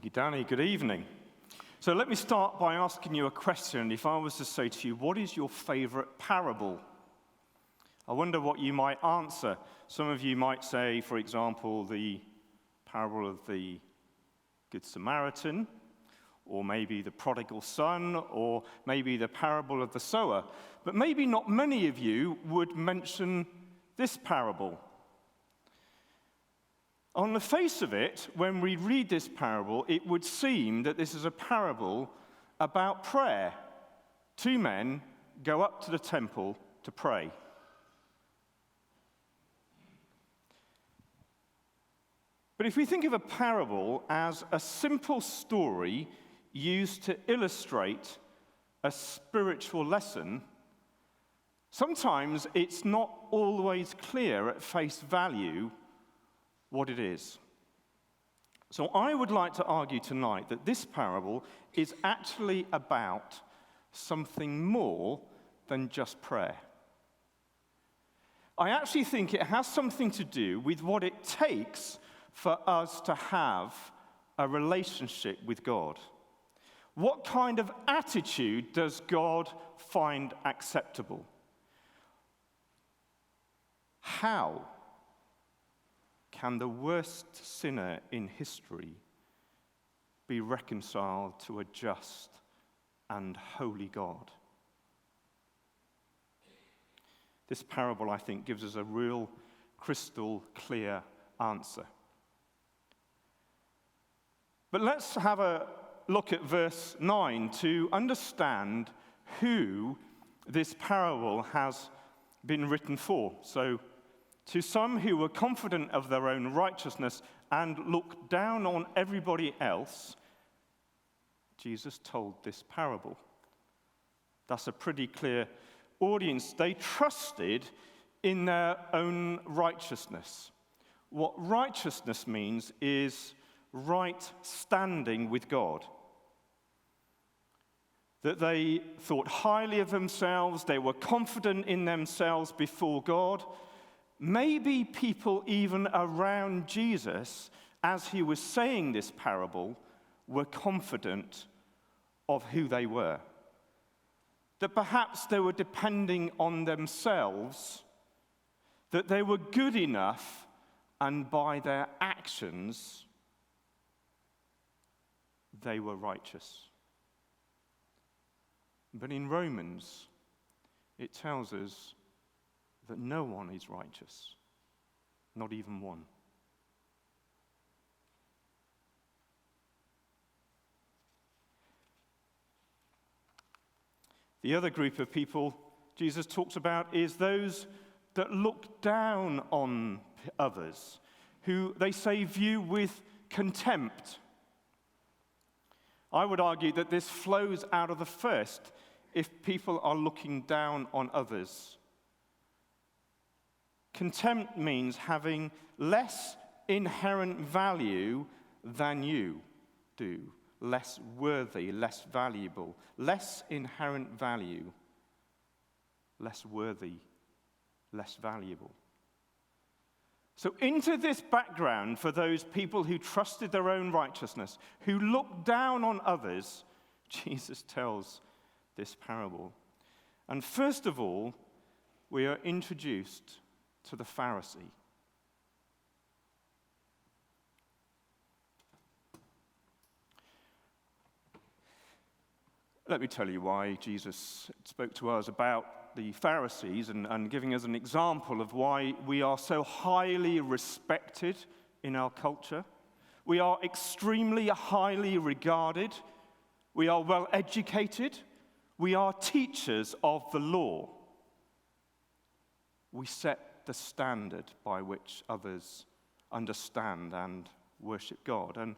Thank you, Danny. Good evening. So let me start by asking you a question. If I was to say to you, what is your favorite parable? I wonder what you might answer. Some of you might say, for example, the parable of the Good Samaritan, or maybe the prodigal son, or maybe the parable of the sower. But maybe not many of you would mention this parable. On the face of it, when we read this parable, it would seem that this is a parable about prayer. Two men go up to the temple to pray. But if we think of a parable as a simple story used to illustrate a spiritual lesson, sometimes it's not always clear at face value what it is. So I would like to argue tonight that this parable is actually about something more than just prayer. I actually think it has something to do with what it takes for us to have a relationship with God. What kind of attitude does God find acceptable? How can the worst sinner in history be reconciled to a just and holy God? This parable, I think, gives us a real crystal clear answer. But let's have a look at verse 9 to understand who this parable has been written for. So, to some who were confident of their own righteousness and looked down on everybody else, Jesus told this parable. That's a pretty clear audience. They trusted in their own righteousness. What righteousness means is right standing with God. That they thought highly of themselves, they were confident in themselves before God. Maybe people even around Jesus, as he was saying this parable, were confident of who they were. That perhaps they were depending on themselves, that they were good enough, and by their actions, they were righteous. But in Romans, it tells us that no one is righteous, not even one. The other group of people Jesus talks about is those that look down on others, who they say view with contempt. I would argue that this flows out of the first, if people are looking down on others. Contempt means having less inherent value than you do, less worthy, less valuable, less inherent value, less worthy, less valuable. So into this background for those people who trusted their own righteousness, who looked down on others, Jesus tells this parable. And first of all, we are introduced to the Pharisee. Let me tell you why Jesus spoke to us about the Pharisees and giving us an example of why we are so highly respected in our culture. We are extremely highly regarded. We are well educated. We are teachers of the law. We set the standard by which others understand and worship God. And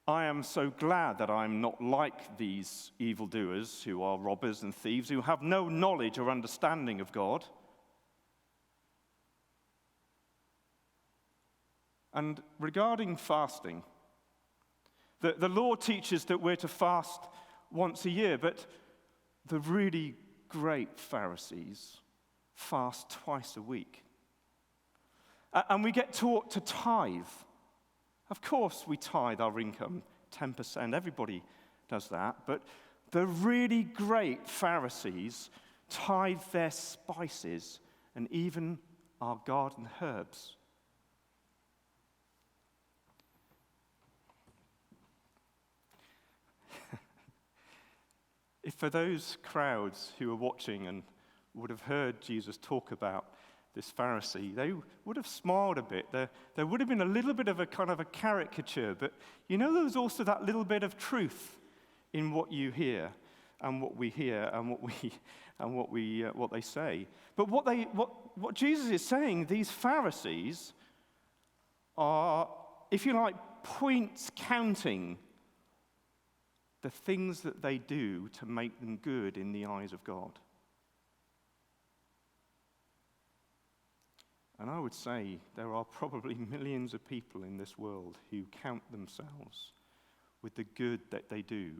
I am so glad that I'm not like these evildoers who are robbers and thieves, who have no knowledge or understanding of God. And regarding fasting, the law teaches that we're to fast once a year, but the really great Pharisees fast twice a week. And we get taught to tithe. Of course we tithe our income 10%. Everybody does that. But the really great Pharisees tithe their spices and even our garden herbs. If for those crowds who were watching and would have heard Jesus talk about this Pharisee, they would have smiled a bit. There would have been a little bit of a kind of a caricature, but there's also that little bit of truth in what you hear and what we hear and what they say. But what Jesus is saying, these Pharisees are, if you like, points counting the things that they do to make them good in the eyes of God. And I would say there are probably millions of people in this world who count themselves with the good that they do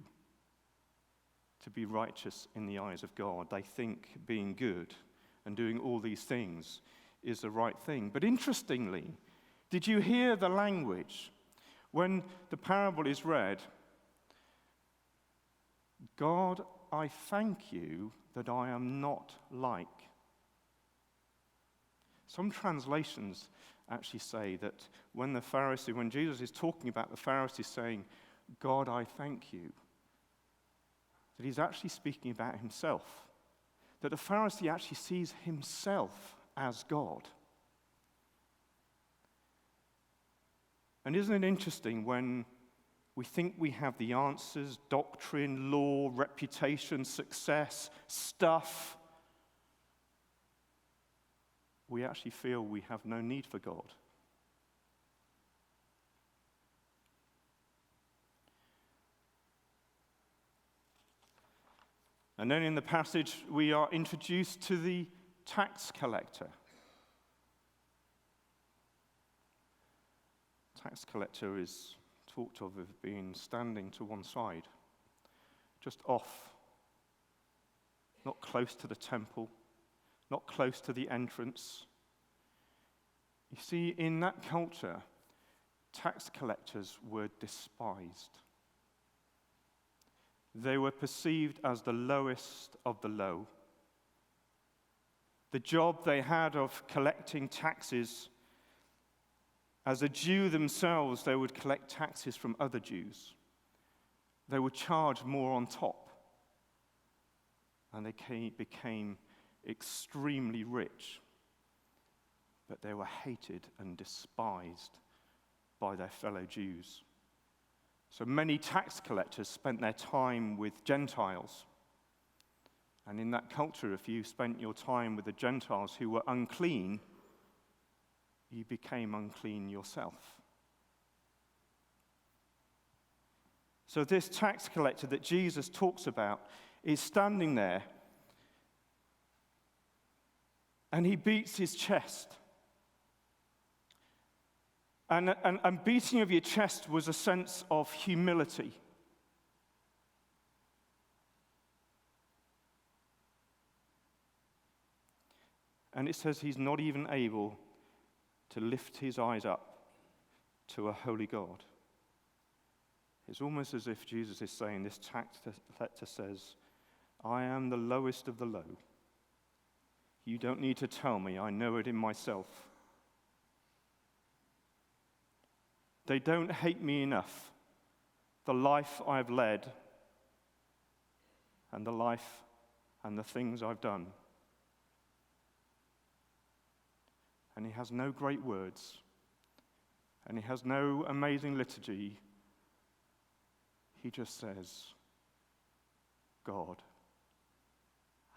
to be righteous in the eyes of God. They think being good and doing all these things is the right thing. But interestingly, did you hear the language? When the parable is read, God, I thank you that I am not like. Some translations actually say that when Jesus is talking about the Pharisees saying, God, I thank you, that he's actually speaking about himself. That the Pharisee actually sees himself as God. And isn't it interesting when we think we have the answers, doctrine, law, reputation, success, stuff, we actually feel we have no need for God. And then in the passage, we are introduced to the tax collector. Tax collector is talked of being standing to one side, just off, not close to the temple, not close to the entrance. You see, in that culture, tax collectors were despised. They were perceived as the lowest of the low. The job they had of collecting taxes, as a Jew themselves, they would collect taxes from other Jews. They would charge more on top. And they became extremely rich. But they were hated and despised by their fellow Jews. So many tax collectors spent their time with Gentiles. And in that culture, if you spent your time with the Gentiles who were unclean, you became unclean yourself. So this tax collector that Jesus talks about is standing there, and he beats his chest. And beating of your chest was a sense of humility. And it says he's not even able to lift his eyes up to a holy God. It's almost as if Jesus is saying, this tax collector says, I am the lowest of the low. You don't need to tell me, I know it in myself. They don't hate me enough. The life I've led and the life and the things I've done. And he has no great words. And he has no amazing liturgy. He just says, God,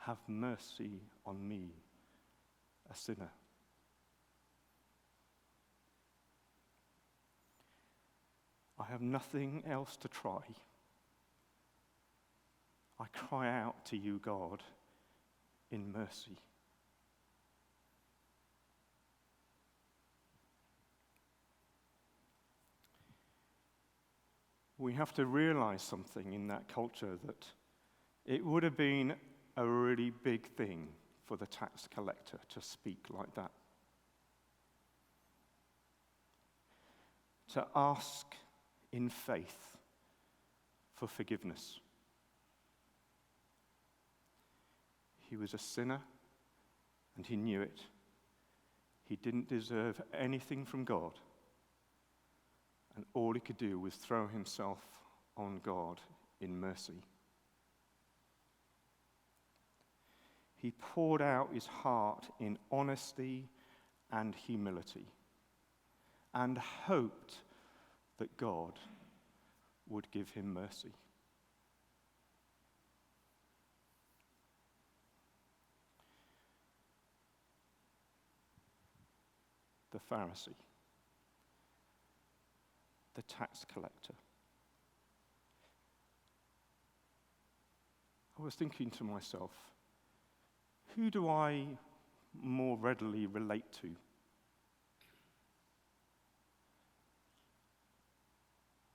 have mercy on me, a sinner. I have nothing else to try. I cry out to you, God, in mercy. We have to realize something in that culture, that it would have been a really big thing for the tax collector to speak like that. To ask in faith for forgiveness. He was a sinner, and he knew it. He didn't deserve anything from God, and all he could do was throw himself on God in mercy. He poured out his heart in honesty and humility, and hoped that God would give him mercy. The Pharisee, the tax collector. I was thinking to myself, who do I more readily relate to?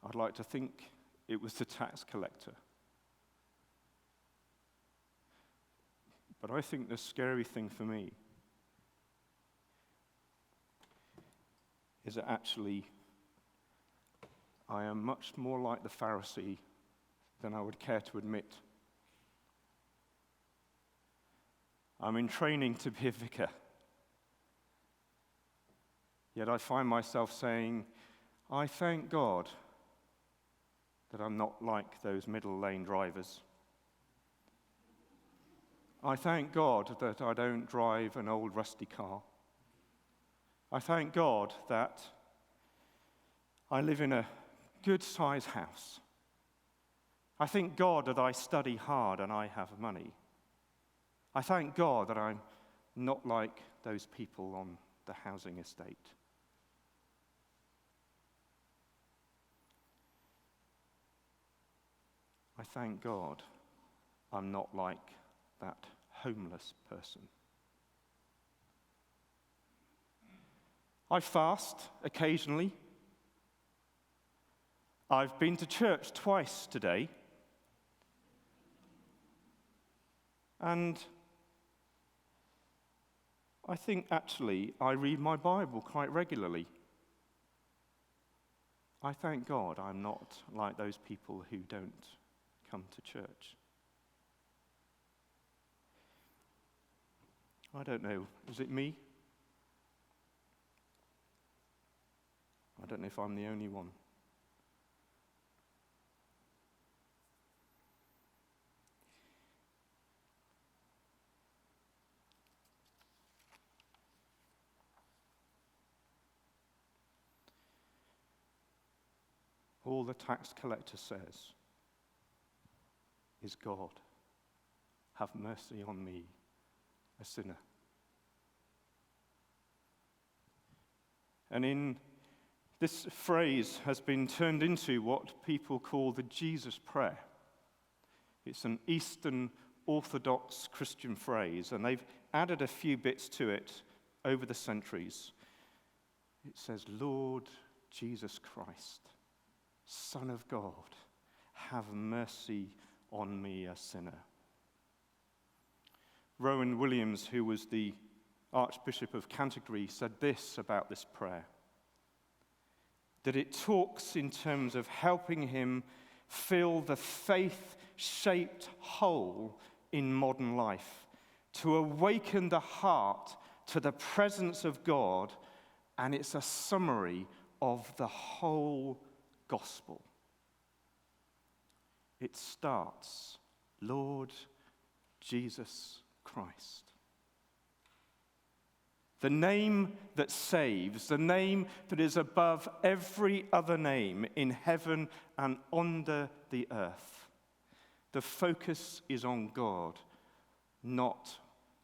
I'd like to think it was the tax collector. But I think the scary thing for me is that actually I am much more like the Pharisee than I would care to admit. I'm in training to be a vicar. Yet I find myself saying, I thank God that I'm not like those middle lane drivers. I thank God that I don't drive an old rusty car. I thank God that I live in a good-sized house. I thank God that I study hard and I have money. I thank God that I'm not like those people on the housing estate. I thank God I'm not like that homeless person. I fast occasionally. I've been to church twice today. And I think actually I read my Bible quite regularly. I thank God I'm not like those people who don't come to church. I don't know, is it me? I don't know if I'm the only one. All the tax collector says is, God, have mercy on me, a sinner. And in this phrase has been turned into what people call the Jesus prayer. It's an Eastern Orthodox Christian phrase, and they've added a few bits to it over the centuries. It says, Lord Jesus Christ, Son of God, have mercy on me, a sinner. Rowan Williams, who was the Archbishop of Canterbury, said this about this prayer, that it talks in terms of helping him fill the faith-shaped hole in modern life, to awaken the heart to the presence of God, and it's a summary of the whole gospel. It starts, Lord Jesus Christ. The name that saves, the name that is above every other name in heaven and under the earth. The focus is on God, not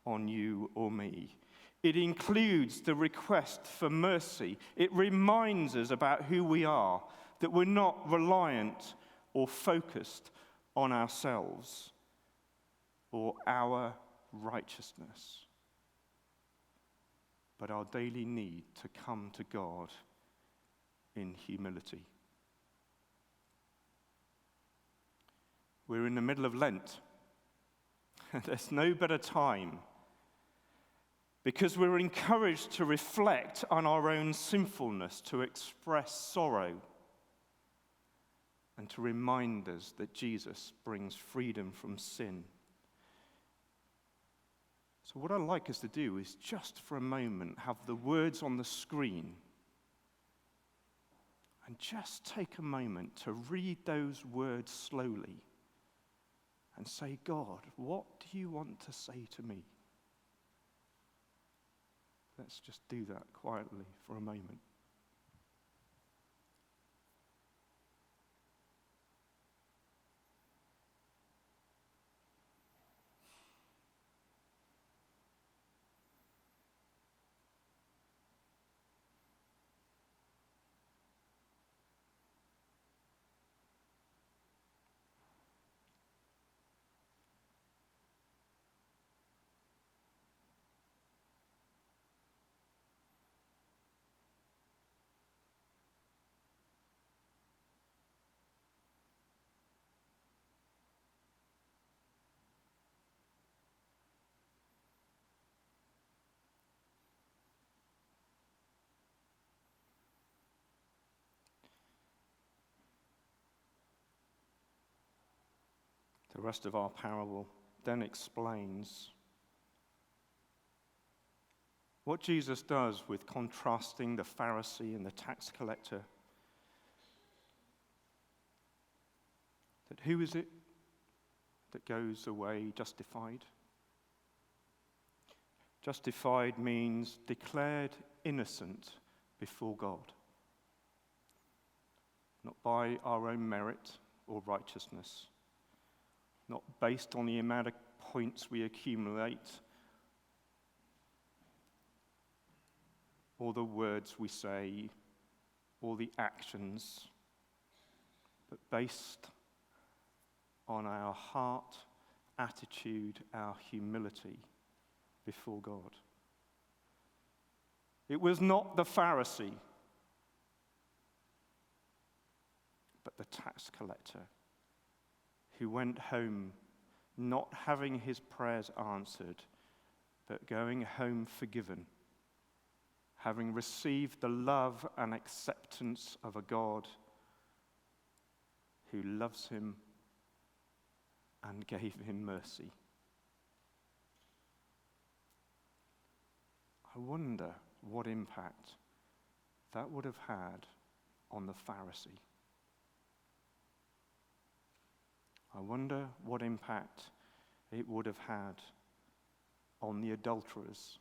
on you or me. It includes the request for mercy. It reminds us about who we are, that we're not reliant or focused on ourselves or our righteousness, but our daily need to come to God in humility. We're in the middle of Lent. There's no better time, because we're encouraged to reflect on our own sinfulness, to express sorrow. and to remind us that Jesus brings freedom from sin. So what I'd like us to do is just for a moment have the words on the screen and just take a moment to read those words slowly and say, God, what do you want to say to me? Let's just do that quietly for a moment. The rest of our parable then explains what Jesus does with contrasting the Pharisee and the tax collector. That who is it that goes away justified? Justified means declared innocent before God, not by our own merit or righteousness, not based on the amount of points we accumulate or the words we say or the actions, but based on our heart, attitude, our humility before God. It was not the Pharisee, but the tax collector who went home not having his prayers answered, but going home forgiven, having received the love and acceptance of a God who loves him and gave him mercy. I wonder what impact that would have had on the Pharisee. I wonder what impact it would have had on the adulterers,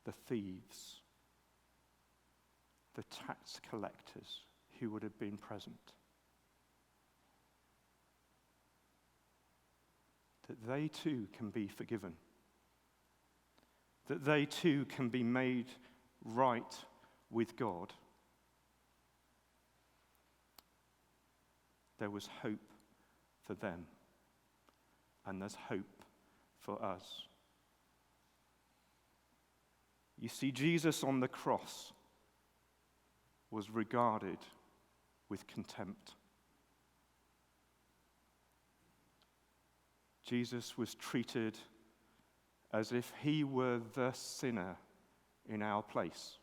the thieves, the tax collectors who would have been present. That they too can be forgiven. That they too can be made right with God. There was hope for them, and there's hope for us. You see, Jesus on the cross was regarded with contempt. Jesus was treated as if he were the sinner in our place.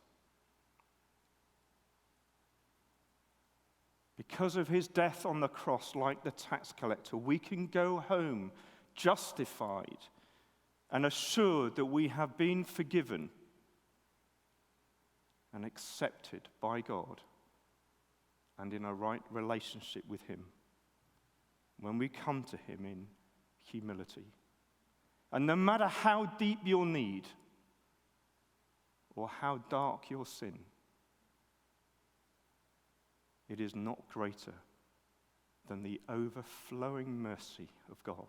Because of his death on the cross, like the tax collector, we can go home justified and assured that we have been forgiven and accepted by God and in a right relationship with him when we come to him in humility. And no matter how deep your need or how dark your sin, it is not greater than the overflowing mercy of God.